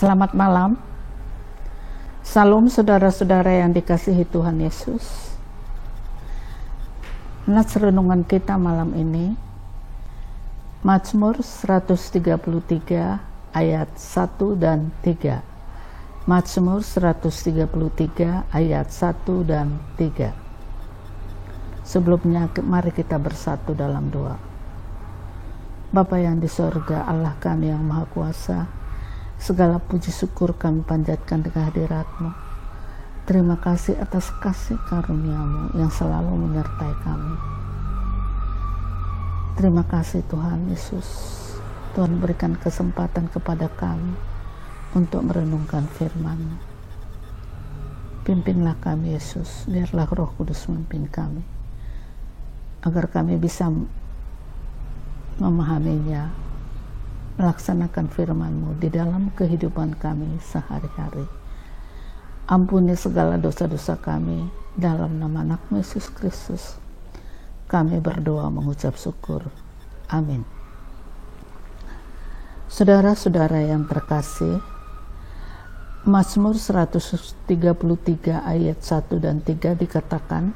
Selamat malam. Salam saudara-saudara yang dikasihi Tuhan Yesus. Nats renungan kita malam ini Mazmur 133 ayat 1 dan 3. Mazmur 133 ayat 1 dan 3. Sebelumnya mari kita bersatu dalam doa. Bapa yang di sorga, Allah kami yang Maha Kuasa, segala puji syukur kami panjatkan di kehadirat-Mu. Terima kasih atas kasih karunia-Mu yang selalu menyertai kami. Terima kasih Tuhan Yesus. Tuhan berikan kesempatan kepada kami untuk merenungkan firman-Mu. Pimpinlah kami Yesus, biarlah Roh Kudus memimpin kami, agar kami bisa memahaminya, melaksanakan firman-Mu di dalam kehidupan kami sehari-hari. Ampuni segala dosa-dosa kami, dalam nama anak-Mu Yesus Kristus kami berdoa mengucap syukur. Amin. Saudara-saudara yang terkasih, Mazmur 133 ayat 1 dan 3 dikatakan,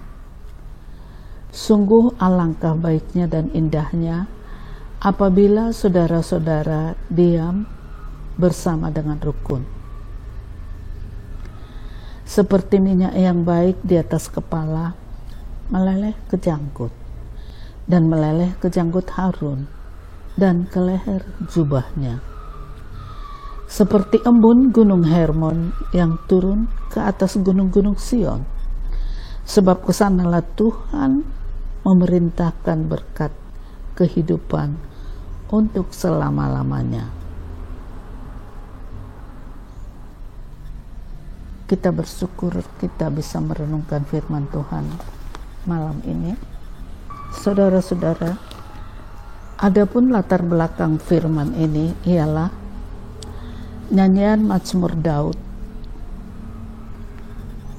sungguh alangkah baiknya dan indahnya apabila saudara-saudara diam bersama dengan rukun. Seperti minyak yang baik di atas kepala, meleleh ke janggut, dan meleleh ke janggut Harun, dan ke leher jubahnya. Seperti embun gunung Hermon yang turun ke atas gunung-gunung Sion, sebab kesanalah Tuhan memerintahkan berkat kehidupan untuk selama-lamanya. Kita bersyukur kita bisa merenungkan firman Tuhan malam ini. Saudara-saudara, adapun latar belakang firman ini ialah nyanyian Mazmur Daud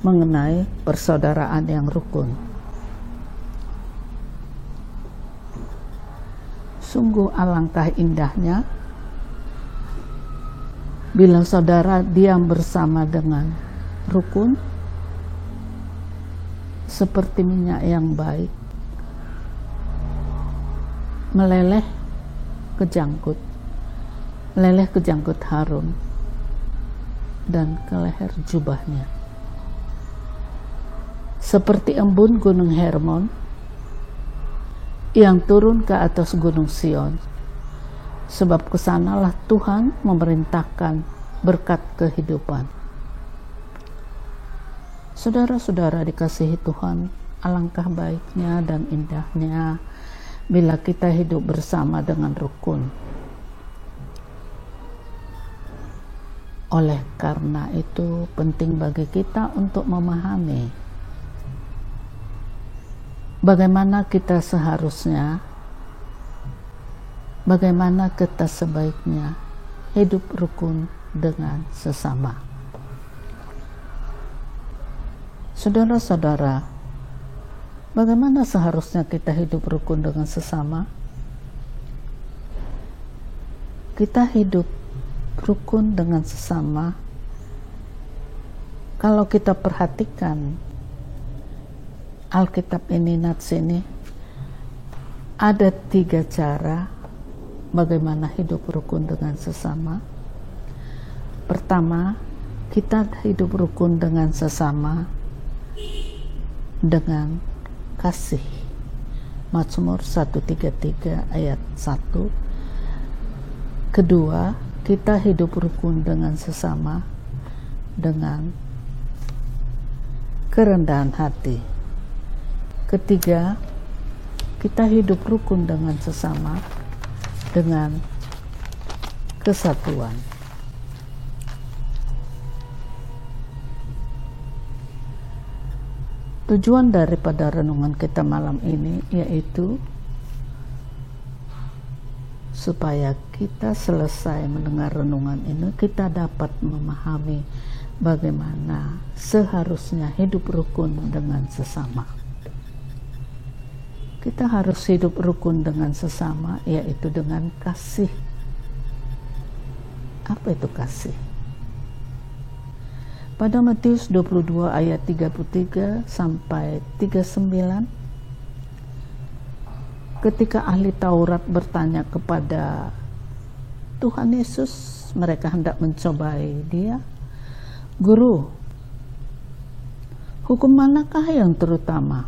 mengenai persaudaraan yang rukun. Sungguh alangkah indahnya bila saudara diam bersama dengan rukun, seperti minyak yang baik meleleh ke janggut Harun dan ke leher jubahnya. Seperti embun gunung Hermon yang turun ke atas gunung Sion, sebab kesanalah Tuhan memerintahkan berkat kehidupan. Saudara-saudara dikasihi Tuhan, alangkah baiknya dan indahnya bila kita hidup bersama dengan rukun. Oleh karena itu penting bagi kita untuk memahami bagaimana kita sebaiknya hidup rukun dengan sesama. Saudara-saudara, bagaimana seharusnya kita hidup rukun dengan sesama? Kita hidup rukun dengan sesama kalau kita perhatikan Alkitab ini, nats ini, ada 3 cara bagaimana hidup rukun dengan sesama. Pertama, kita hidup rukun dengan sesama dengan kasih. Mazmur 133 ayat 1. Kedua, kita hidup rukun dengan sesama dengan kerendahan hati. Ketiga, kita hidup rukun dengan sesama dengan kesatuan. Tujuan daripada renungan kita malam ini yaitu supaya kita selesai mendengar renungan ini, kita dapat memahami bagaimana seharusnya hidup rukun dengan sesama. Kita harus hidup rukun dengan sesama, yaitu dengan kasih. Apa itu kasih? Pada Matius 22 ayat 33 sampai 39, ketika ahli Taurat bertanya kepada Tuhan Yesus, mereka hendak mencobai dia, "Guru, hukum manakah yang terutama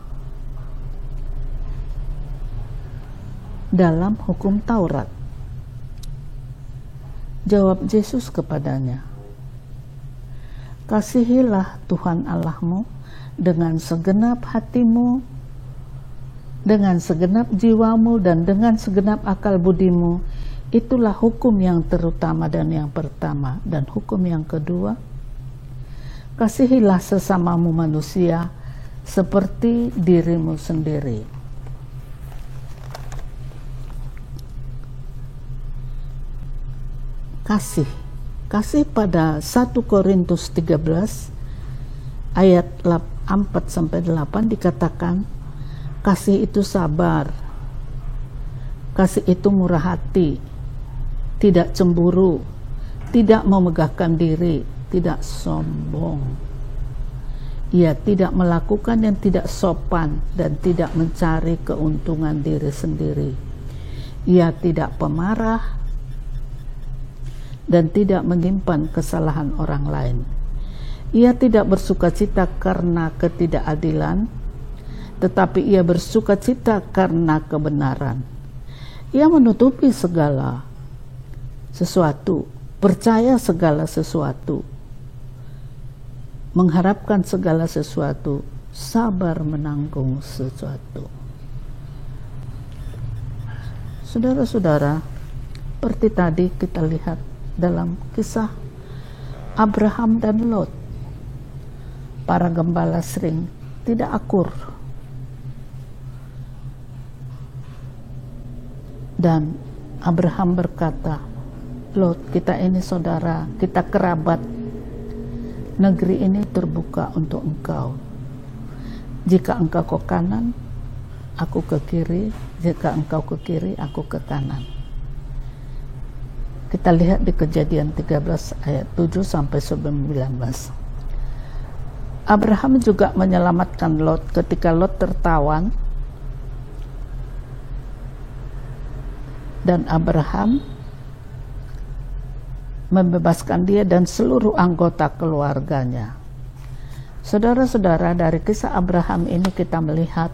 dalam hukum Taurat?" Jawab Yesus kepadanya, "Kasihilah Tuhan Allahmu dengan segenap hatimu, dengan segenap jiwamu, dan dengan segenap akal budimu. Itulah hukum yang terutama dan yang pertama. Dan hukum yang kedua, kasihilah sesamamu manusia seperti dirimu sendiri." Kasih pada 1 Korintus 13 ayat 4-8 dikatakan, kasih itu sabar, kasih itu murah hati, tidak cemburu, tidak memegahkan diri, tidak sombong. Ia tidak melakukan yang tidak sopan dan tidak mencari keuntungan diri sendiri. Ia tidak pemarah dan tidak menyimpan kesalahan orang lain. Ia tidak bersukacita karena ketidakadilan, tetapi ia bersukacita karena kebenaran. Ia menutupi segala sesuatu, percaya segala sesuatu, mengharapkan segala sesuatu, sabar menanggung sesuatu. Saudara-saudara, seperti tadi kita lihat dalam kisah Abraham dan Lot, para gembala sering tidak akur, dan Abraham berkata, "Lot, kita ini saudara, kita kerabat, negeri ini terbuka untuk engkau. Jika engkau ke kanan, aku ke kiri, jika engkau ke kiri, aku ke kanan." Kita lihat di Kejadian 13 ayat 7-19. Abraham juga menyelamatkan Lot ketika Lot tertawan, dan Abraham membebaskan dia dan seluruh anggota keluarganya. Saudara-saudara, dari kisah Abraham ini kita melihat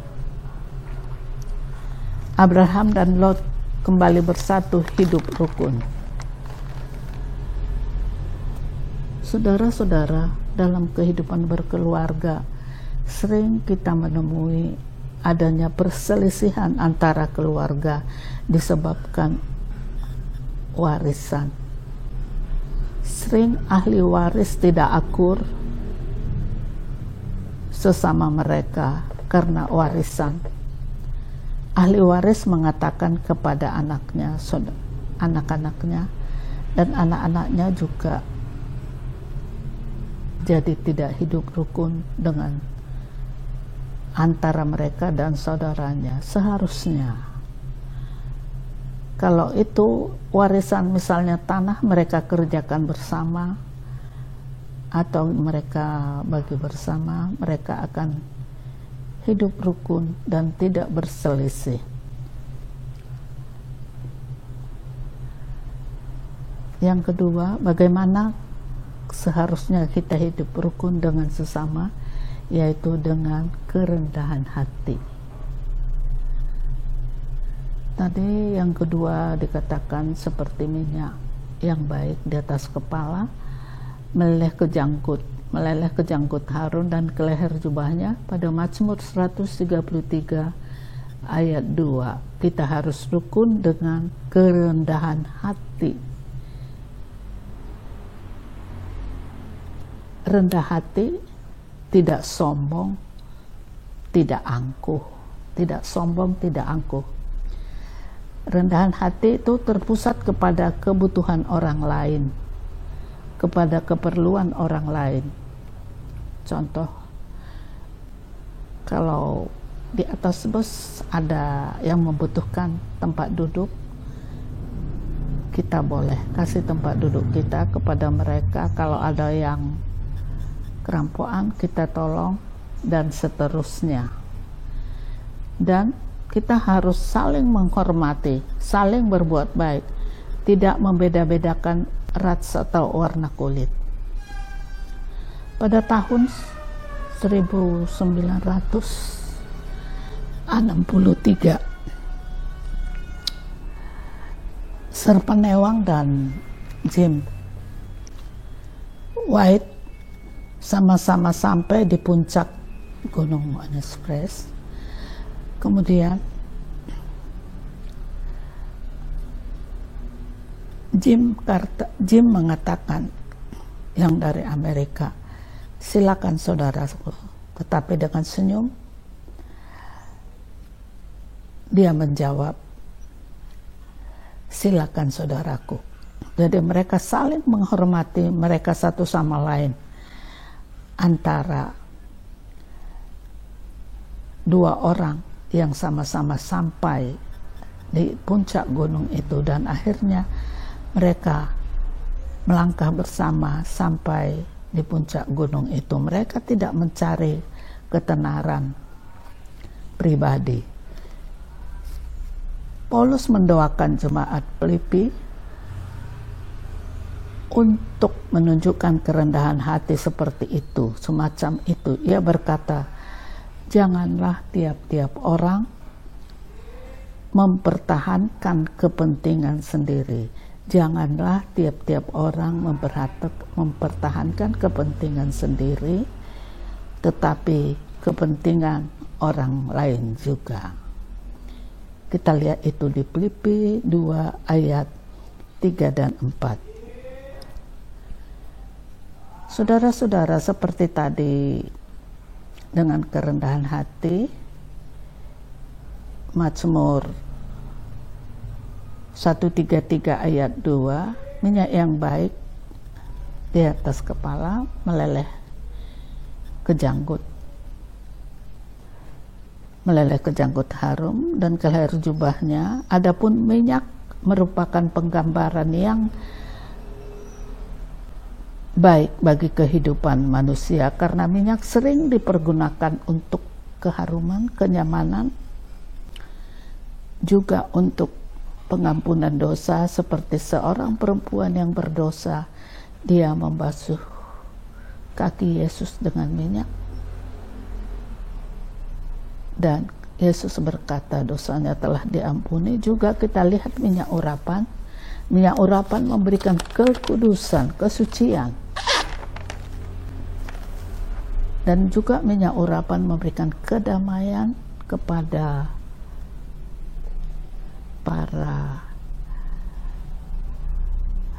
Abraham dan Lot kembali bersatu, hidup rukun. Saudara-saudara, dalam kehidupan berkeluarga sering kita menemui adanya perselisihan antara keluarga disebabkan warisan. Sering ahli waris tidak akur sesama mereka karena warisan. Ahli waris mengatakan kepada anaknya, anak-anaknya, dan anak-anaknya juga jadi tidak hidup rukun dengan antara mereka dan saudaranya. Seharusnya kalau itu warisan, misalnya tanah, mereka kerjakan bersama atau mereka bagi bersama, mereka akan hidup rukun dan tidak berselisih. Yang kedua, bagaimana seharusnya kita hidup rukun dengan sesama, yaitu dengan kerendahan hati. Tadi yang kedua dikatakan seperti minyak yang baik di atas kepala, meleleh ke jangkut Harun dan ke leher jubahnya. Pada Mazmur 133 ayat 2, kita harus rukun dengan kerendahan hati. Rendah hati, tidak sombong, tidak angkuh. Tidak sombong, tidak angkuh. Rendahan hati itu terpusat kepada kebutuhan orang lain, kepada keperluan orang lain. Contoh, kalau di atas bus ada yang membutuhkan tempat duduk, kita boleh kasih tempat duduk kita kepada mereka. Kalau ada yang kerampokan kita tolong, dan seterusnya. Dan kita harus saling menghormati, saling berbuat baik, tidak membeda-bedakan ras atau warna kulit. Pada tahun 1963, Sir Penewang dan Jim White sama-sama sampai di puncak Gunung Everest. Kemudian Jim mengatakan, yang dari Amerika, silakan saudaraku, tetapi dengan senyum dia menjawab, silakan saudaraku. Jadi mereka saling menghormati mereka satu sama lain, antara dua orang yang sama-sama sampai di puncak gunung itu, dan akhirnya mereka melangkah bersama sampai di puncak gunung itu. Mereka tidak mencari ketenaran pribadi. Paulus mendoakan jemaat Filipi untuk menunjukkan kerendahan hati seperti itu, semacam itu. Ia berkata, janganlah tiap-tiap orang mempertahankan kepentingan sendiri. Janganlah tiap-tiap orang mempertahankan kepentingan sendiri, tetapi kepentingan orang lain juga. Kita lihat itu di Filipi 2 ayat 3 dan 4. Saudara-saudara, seperti tadi, dengan kerendahan hati, Mazmur 133 ayat 2, minyak yang baik di atas kepala meleleh ke janggut harum dan ke leher jubahnya. Adapun minyak merupakan penggambaran yang baik bagi kehidupan manusia, karena minyak sering dipergunakan untuk keharuman, kenyamanan, juga untuk pengampunan dosa. Seperti seorang perempuan yang berdosa, dia membasuh kaki Yesus dengan minyak, dan Yesus berkata dosanya telah diampuni. Juga kita lihat minyak urapan memberikan kekudusan, kesucian, dan juga minyak urapan memberikan kedamaian kepada para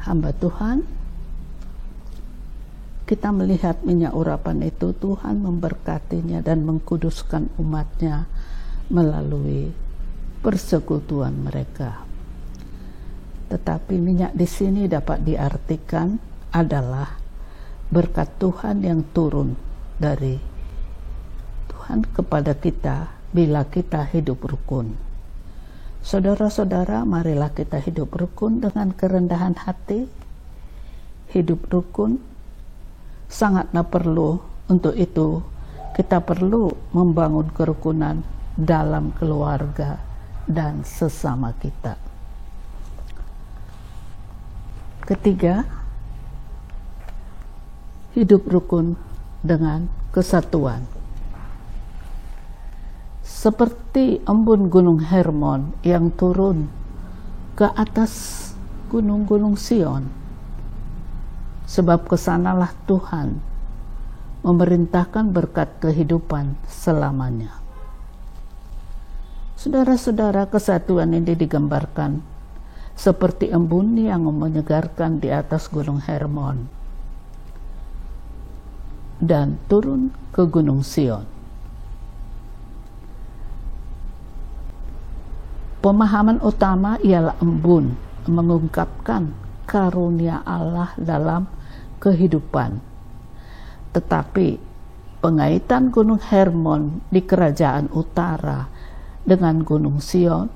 hamba Tuhan. Kita melihat minyak urapan itu, Tuhan memberkatinya dan mengkuduskan umatnya melalui persekutuan mereka. Tetapi minyak di sini dapat diartikan adalah berkat Tuhan yang turun dari Tuhan kepada kita bila kita hidup rukun. Saudara-saudara, marilah kita hidup rukun dengan kerendahan hati. Hidup rukun sangatlah perlu. Untuk itu kita perlu membangun kerukunan dalam keluarga dan sesama kita. Ketiga, hidup rukun dengan kesatuan. Seperti embun Gunung Hermon yang turun ke atas gunung-gunung Sion, sebab kesanalah Tuhan memerintahkan berkat kehidupan selamanya. Saudara-saudara, kesatuan ini digambarkan seperti embun yang menyegarkan di atas gunung Hermon dan turun ke gunung Sion. Pemahaman utama ialah embun mengungkapkan karunia Allah dalam kehidupan. Tetapi pengaitan gunung Hermon di kerajaan utara dengan gunung Sion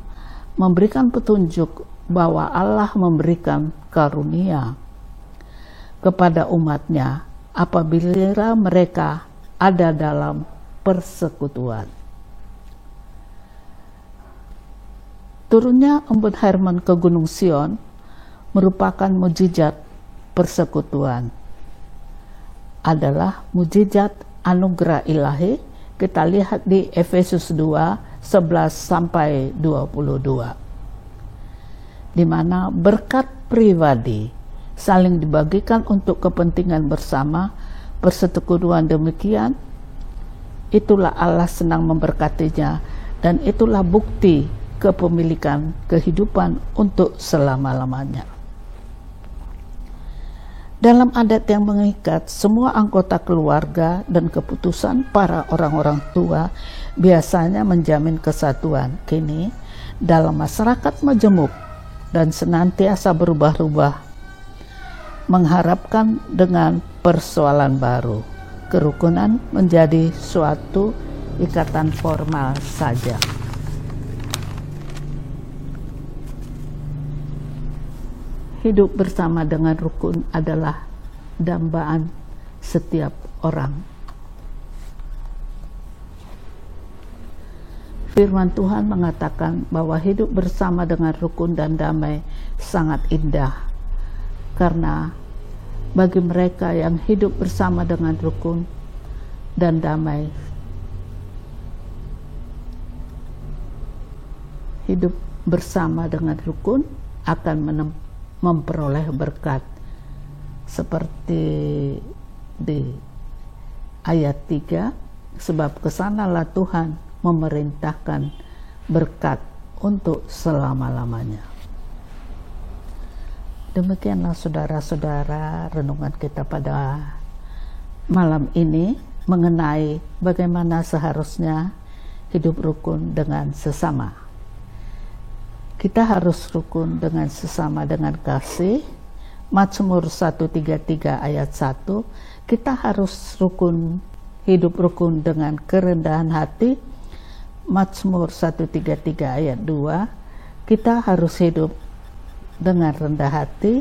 memberikan petunjuk bahwa Allah memberikan karunia kepada umatnya apabila mereka ada dalam persekutuan. Turunnya embun Hermon ke Gunung Sion merupakan mukjizat persekutuan. Adalah mukjizat anugerah ilahi. Kita lihat di Efesus 2, 11 sampai 22. Di mana berkat pribadi saling dibagikan untuk kepentingan bersama, persekutuan demikian, itulah Allah senang memberkatinya, dan itulah bukti kepemilikan kehidupan untuk selama-lamanya. Dalam adat yang mengikat, semua anggota keluarga dan keputusan para orang-orang tua biasanya menjamin kesatuan. Kini, dalam masyarakat majemuk dan senantiasa berubah-ubah, mengharapkan dengan persoalan baru, kerukunan menjadi suatu ikatan formal saja. Hidup bersama dengan rukun adalah dambaan setiap orang. Firman Tuhan mengatakan bahwa hidup bersama dengan rukun dan damai sangat indah, karena bagi mereka yang hidup bersama dengan rukun dan damai, hidup bersama dengan rukun akan memperoleh berkat, seperti di ayat 3, sebab kesanalah Tuhan memerintahkan berkat untuk selama-lamanya. Demikianlah saudara-saudara renungan kita pada malam ini mengenai bagaimana seharusnya hidup rukun dengan sesama. Kita harus rukun dengan sesama dengan kasih. Mazmur 133 ayat 1, kita harus hidup rukun dengan kerendahan hati. Mazmur 133 ayat 2, kita harus hidup dengan rendah hati.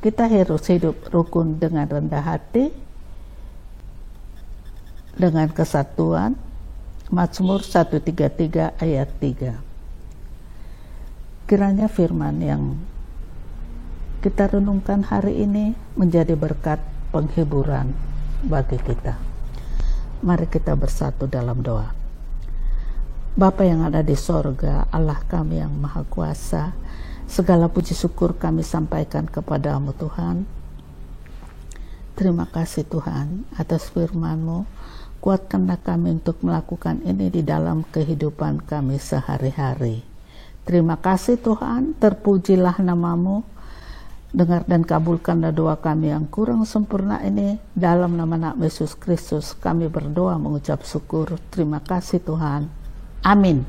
Kita harus hidup rukun dengan rendah hati, dengan kesatuan. Mazmur 133 ayat 3. Kiranya firman yang kita renungkan hari ini menjadi berkat penghiburan bagi kita. Mari kita bersatu dalam doa. Bapa yang ada di sorga, Allah kami yang maha kuasa, segala puji syukur kami sampaikan kepadamu Tuhan. Terima kasih Tuhan atas firman-Mu. Kuatkanlah kami untuk melakukan ini di dalam kehidupan kami sehari-hari. Terima kasih Tuhan, terpujilah nama-Mu. Dengar dan kabulkanlah doa kami yang kurang sempurna ini. Dalam nama Yesus Kristus kami berdoa mengucap syukur. Terima kasih Tuhan. Amin.